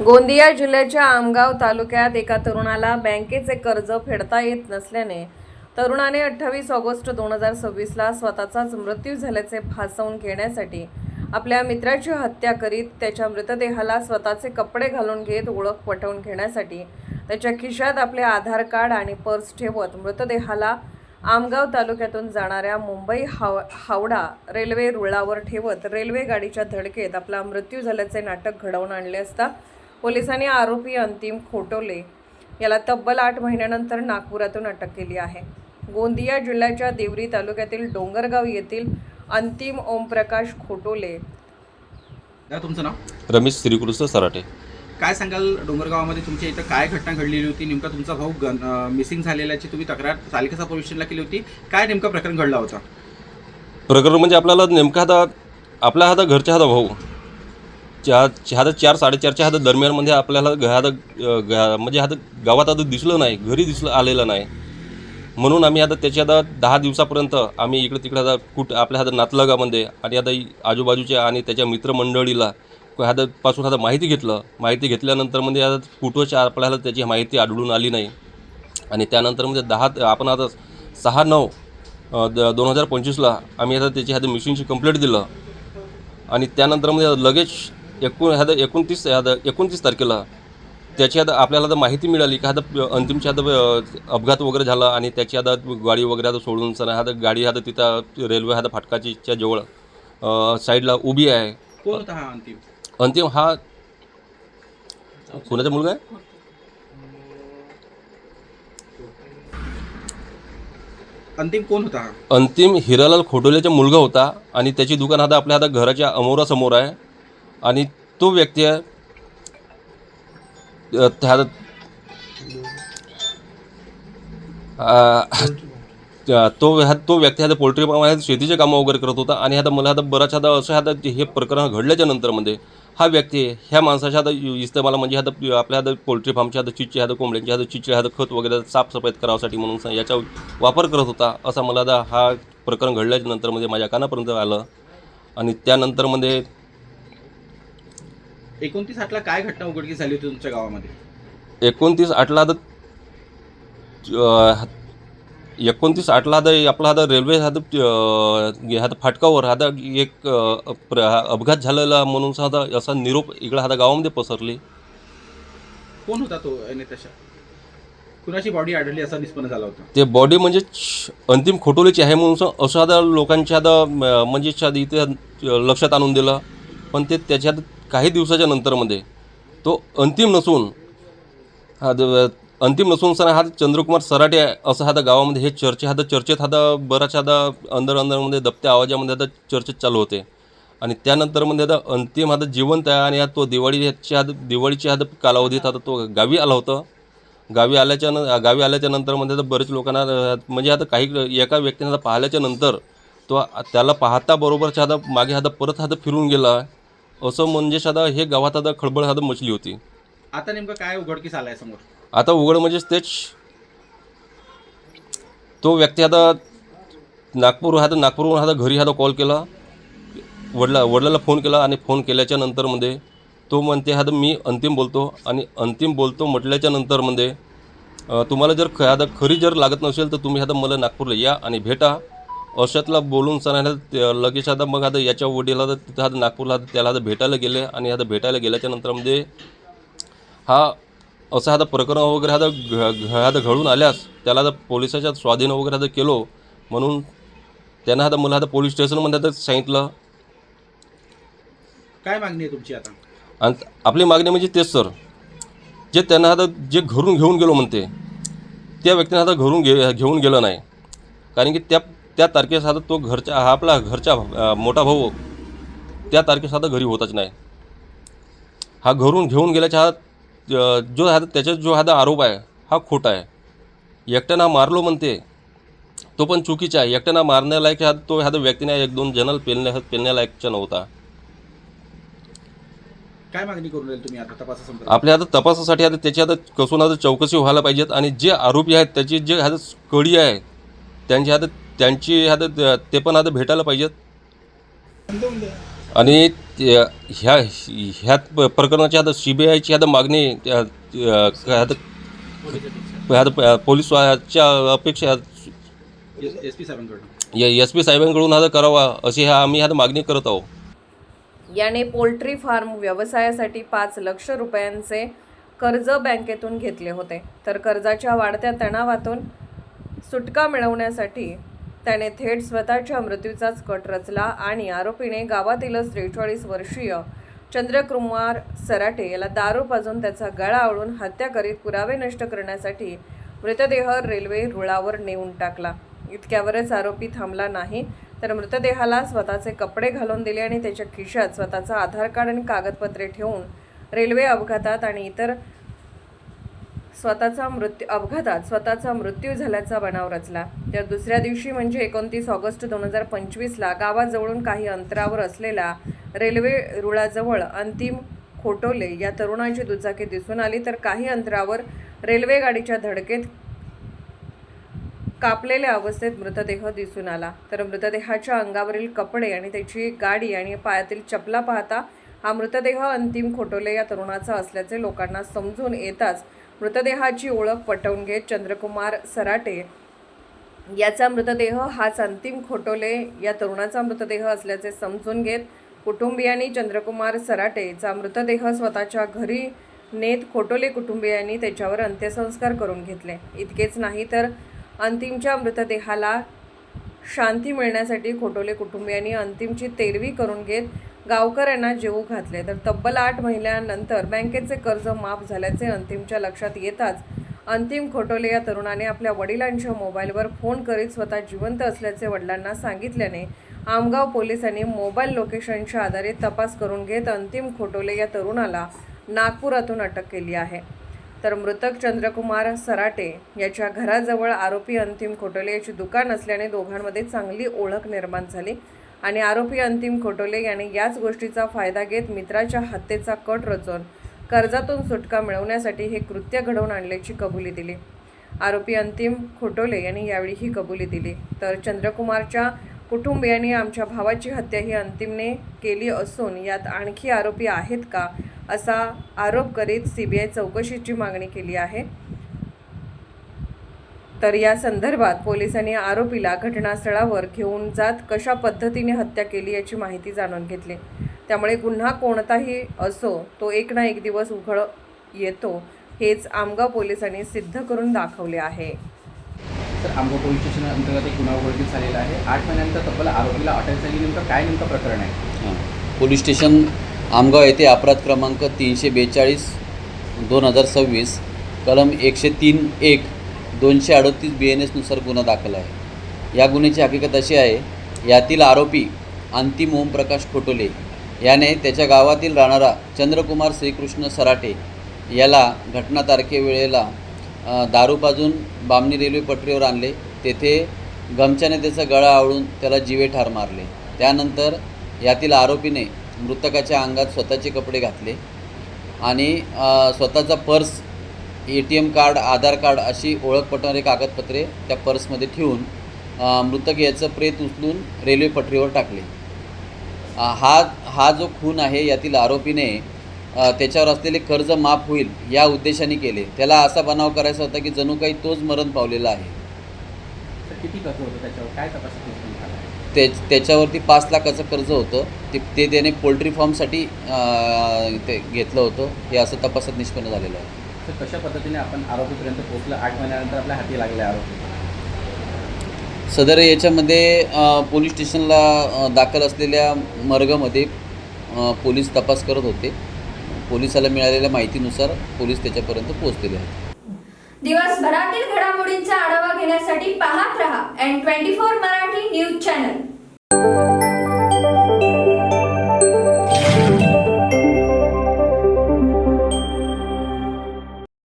गोंदिया जिल्ह्याच्या आमगाव तालुक्यात एका तरुणाला बँकेचे कर्ज फेडता येत नसल्याने तरुणाने 28 ऑगस्ट 2026ला स्वतःचाच मृत्यू झाल्याचे भासवून घेण्यासाठी आपल्या मित्राची हत्या करीत त्याच्या मृतदेहाला स्वतःचे कपडे घालून घेत ओळख पटवून घेण्यासाठी त्याच्या खिशात आपले आधार कार्ड आणि पर्स ठेवत मृतदेहाला आमगाव तालुक्यातून जाणाऱ्या मुंबई हावडा रेल्वे रुळावर ठेवत रेल्वे गाडीच्या धडकेत आपला मृत्यू झाल्याचे नाटक घडवून आणले असता पोलिसांनी आरोपी अंतिम खोटोले याला तब्बल 8 महिन्यानंतर नागपुरातून अटक केली आहे। गोंदिया जिल्ह्याच्या देवरी तालुक्यातील डोंगरगाव येथील अंतिम ओमप्रकाश खोटोले। तुमचं नाव? रमेश श्रीकृष्ण सराटे। काय सांगाल, डोंगरगावामध्ये तुमच्या इथं काय घटना घडलेली होती? नेमका तुमचा भाऊ मिसिंग झालेल्याची तुम्ही तक्रार तालिका पोलीस स्टेशनला केली होती, काय नेमकं प्रकरण घडला होता? प्रकरण म्हणजे आपल्याला नेमका आपला घरचा भाऊ 4-4:30च्या दरम्यानमध्ये आपल्याला म्हणजे गावात दिसलं नाही, घरी आलेलं नाही, म्हणून आम्ही त्याच्या 10 दिवसापर्यंत आम्ही इकडे तिकडे आपल्या नातलगामध्ये आणि आजूबाजूच्या आणि त्याच्या मित्रमंडळीला पासून माहिती घेतल्यानंतर म्हणजे कुठंच्या आपल्याला त्याची माहिती आढळून आली नाही। आणि त्यानंतर म्हणजे आपण 6/9/2025ला आम्ही त्याची मिसिंगची कंप्लेंट दिलं आणि त्यानंतर म्हणजे लगेच 29 तारखेला त्याची आपल्याला माहिती मिळाली की अंतिमच्या अपघात वगैरे झाला आणि त्याची गाडी वगैरे सोडून गाडी तिथं रेल्वे फाटकाच्या जवळ साईडला उभी आहे। कोण होता हा अंतिम? अंतिम हा कोणाचा मुलगा आहे? अंतिम कोण होता हा? अंतिम हिरालाल खोटोलेचा मुलगा होता आणि त्याची दुकान आपल्या घराच्या अमोरासमोर आहे आणि तो व्यक्ती आहे तो व्यक्ती पोल्ट्री फार्म शेतीचे कामं वगैरे करत होता आणि मला बराच असं हे प्रकरण घडल्याच्या नंतरमध्ये हा व्यक्ती ह्या माणसाच्या इस्तेमाला म्हणजे आपल्या पोल्ट्री फार्मच्या चिच्चे कोंबड्यांच्या चिच्चे खत वगैरे साफसफाईत करावासाठी म्हणून याचा वापर करत होता, असा मला हा प्रकरण घडल्याच्या नंतर म्हणजे माझ्या कानापर्यंत आलं। आणि त्यानंतरमध्ये 29/8ला काय घटना उघडकीस झाली होती तुमच्या गावामध्ये? 29/8ला 29/8ला आपला रेल्वे फाटकावर एक अपघात झालेला म्हणून असा निरोप इकडे गावामध्ये पसरली। कोण होता तो आणि तशा कुणाची बॉडी आढळली असा निष्पन्न झाला होता? ते बॉडी म्हणजे अंतिम खोटोलेची आहे म्हणून असं लोकांच्या म्हणजे इथे लक्षात आणून दिलं, पण ते त्याच्यात काही दिवसाच्या नंतरमध्ये तो अंतिम नसून हा चंद्रकुमार सराटे असं गावामध्ये हे चर्चेत बराच अंदरमध्ये दबत्या आवाजामध्ये चर्चेत चालू होते। आणि त्यानंतरमध्ये अंतिम जिवंत आहे आणि तो दिवाळीच्या कालावधीत तो गावी आला होता। गावी आल्याच्या नंतरमध्ये बरेच लोकांना म्हणजे काही एका व्यक्तीने पाहिल्याच्या नंतर तो त्याला पाहता बरोबरच्या मागे परत फिरून गेला, असं म्हणजे हे गावात खळबळ मचली होती। आता नेमकं काय उघडकीस आलाय समोर? आता उघड म्हणजे तेच तो व्यक्ती नागपूरहून घरी कॉल केला, वडिलाला फोन केला आणि फोन केल्याच्या नंतरमध्ये तो म्हणते मी अंतिम बोलतो आणि अंतिम बोलतो म्हटल्याच्या नंतरमध्ये तुम्हाला जर खरी जर लागत नसेल तर तुम्ही मला नागपूरला या आणि भेटा, अशातला बोलून लगेच मग याच्या वडीला तिथं नागपूरला त्याला भेटायला गेले आणि भेटायला गेल्याच्या नंतरमध्ये हा असा प्रकरण वगैरे घडून आल्यास त्याला पोलिसाच्या स्वाधीन वगैरे केलो, म्हणून त्यांना मला पोलीस स्टेशनमध्ये सांगितलं। काय मागणी आहे तुमची आता? आणि आपली मागणी म्हणजे तेच सर, जे त्यांना जे घरून घेऊन गेलो म्हणते त्या व्यक्तीने घरून घेऊन गेलं नाही, कारण की त्या तारखेस तो आपला घरचा मोठा भाऊ त्या तारखेस घरी होताच नाही। हा घरून घेऊन गेल्याच्या त्याचा जो आरोप आहे हा खोटा आहे। एकट्यानं मारलो म्हणते तो पण चुकीचा आहे। एकट्यानं मारण्यालायक तो व्यक्तीने 1-2 जणाला पेलण्यालायकचा नव्हता। काय मागणी करून राहील तुम्ही आता तपासासंदर्भात? आपल्या तपासासाठी त्याची कसून चौकशी व्हायला पाहिजेत आणि जे आरोपी आहेत त्याची जे कडी आहे त्यांची ते पण भेटायला पाहिजेत। आणि ह्या प्रकरणाची आता CBIची आता मागणी पोलीसच्या अपेक्षा SP साहेबांकडून SP साहेबांकडून आता करावा अशी आम्ही आता मागणी करत आहोत. याने पोल्ट्री फार्म व्यवसायासाठी 5 लाख रुपयांचे कर्ज बँकेतून घेतले होते. तर कर्जाच्या वाढत्या तणावातून सुटका मिळवण्यासाठी त्याने थेट स्वतःच्या मृत्यूचाच कट रचला आणि आरोपीने गावातीलच 43 वर्षीय चंद्रकुमार सराटे याला दारू पाजून त्याचा गळा आवळून हत्या करीत पुरावे नष्ट करण्यासाठी मृतदेह रेल्वे रुळावर नेऊन टाकला. इतक्यावरच आरोपी थांबला नाही, तर मृतदेहाला स्वतःचे कपडे घालून दिले आणि त्याच्या खिशात स्वतःचा आधार कार्ड आणि कागदपत्रे ठेवून रेल्वे अपघातात आणि इतर स्वतःचा मृत्यू झाल्याचा बनाव रचला. तर दुसऱ्या दिवशी म्हणजे 29 ऑगस्ट 2025ला गावाजवळून काही अंतरावर असलेल्या रेल्वे रुळाजवळ अंतिम खोटोले या तरुणाची दुचाकी दिसून आली. तर काही अंतरावर रेल्वे गाडीच्या धडकेत कापलेल्या अवस्थेत मृतदेह दिसून आला. तर मृतदेहाच्या अंगावरील कपडे आणि त्याची गाडी आणि पायातील चपला पाहता हा मृतदेह अंतिम खोटोले या तरुणाचा असल्याचे लोकांना समजून येताच मृतदेहाची ओळख पटवून घेत चंद्रकुमार सराटे याचा मृतदेह हाच अंतिम खोटोले या तरुणाचा मृतदेह असल्याचे समजून घेत कुटुंबियांनी चंद्रकुमार सराटेचा मृतदेह स्वतःच्या घरी नेत खोटोले कुटुंबियांनी त्याच्यावर अंत्यसंस्कार करून घेतले. इतकेच नाही तर अंतिमच्या मृतदेहाला शांती मिळण्यासाठी खोटोले कुटुंबियांनी अंतिमची तेरवी करून घेत गावकऱ्यांना जेवू घातले. तर तब्बल 8 महिन्यांनंतर बँकेचे कर्ज माफ झाल्याचे अंतिमच्या लक्षात येताच अंतिम खोटोले या तरुणाने आपल्या वडिलांच्या मोबाईलवर फोन करीत स्वतः जिवंत असल्याचे वडिलांना सांगितल्याने आमगाव पोलिसांनी मोबाईल लोकेशनच्या आधारे तपास करून घेत अंतिम खोटोले या तरुणाला नागपुरातून अटक केली आहे. तर मृतक चंद्रकुमार सराटे याच्या घराजवळ आरोपी अंतिम खोटोले याची दुकान असल्याने दोघांमध्ये चांगली ओळख निर्माण झाली आणि आरोपी अंतिम खोटोले याने याच गोष्टीचा फायदा घेत मित्राच्या हत्येचा कट रचून कर्जातून सुटका मिळवण्यासाठी हे कृत्य घडवून आणल्याची कबुली दिली. आरोपी अंतिम खोटोले यांनी यावेळी ही कबुली दिली. तर चंद्रकुमारच्या कुटुंबियांनी आमच्या भावाची हत्या ही अंतिमने केली असून यात आणखी आरोपी आहेत का असा आरोप करीत CBI चौकशीची मागणी केली आहे. तर या संदर्भात पोलिसांनी आरोपीला घटनास्थळावर घेऊन जात कशा पद्धतीने हत्या केली याची माहिती जाणून घेतली. त्यामुळे गुन्हा कोणताही असो तो एक ना एक दिवस उघड येतो हेच आमगाव पोलिसांनी सिद्ध करून दाखवले आहे. तर आमगाव पोलीस स्टेशन अंतर्गत एक गुन्हा उघडकीस झालेला आहे. 8 महिन्यानंतर तब्बल आरोपीला अटक झाली. नेमकं प्रकरण आहे? पोलीस स्टेशन आमगाव येथे अपराध क्रमांक 342 2026 कलम 103(1) 238 BNS नुसार गुन्हा दाखल आहे. या गुन्ह्याची हकीकत अशी आहे, यातील आरोपी अंतिम ओमप्रकाश खोटोले याने त्याच्या गावातील राहणारा चंद्रकुमार श्रीकृष्ण सराटे याला घटना तारखेवेळेला दारू पाजून बामणी रेल्वे पटरीवर आणले. तेथे गमच्याने त्याचा गळा आवळून त्याला जीवे ठार मारले. त्यानंतर यातील आरोपीने मृतकाच्या अंगात स्वतःचे कपडे घातले आणि स्वतःचा पर्स, ATM कार्ड, आधार कार्ड अशी ओळख पटवणारी कागदपत्रे त्या पर्समध्ये ठेवून मृतक याचं प्रेत उचलून रेल्वे पटरीवर टाकले. हा जो खून आहे यातील आरोपीने त्याच्यावर असलेले कर्ज माफ होईल या उद्देशाने केले. त्याला असा बनाव करायचा होता की जणू काही तोच मरण पावलेला आहे. किती कर्ज होतं त्याच्यावर? काय तपासात त्याच्यावरती 5 लाखाचं कर्ज होतं. ते त्याने पोल्ट्री फार्मसाठी ते घेतलं होतं. हे असं तपासात निष्पन्न झालेलं आहे. तर कशा पद्धतीने आपण आरोपीपर्यंत पोहोचलं? 8 महिन्यानंतर आपल्या हाती लागले आरोपी. सदर याच्यामध्ये पोलीस स्टेशनला दाखल असलेल्या मर्गामध्ये पोलीस तपास करत होते. पोलिसाला मिळालेल्या माहितीनुसार पोलीस त्याच्यापर्यंत पोहोचलेले आहेत. दिवसभरातील घडामोडींचा आढावा घेण्यासाठी पाहत रहा N24 मराठी न्यूज चॅनल.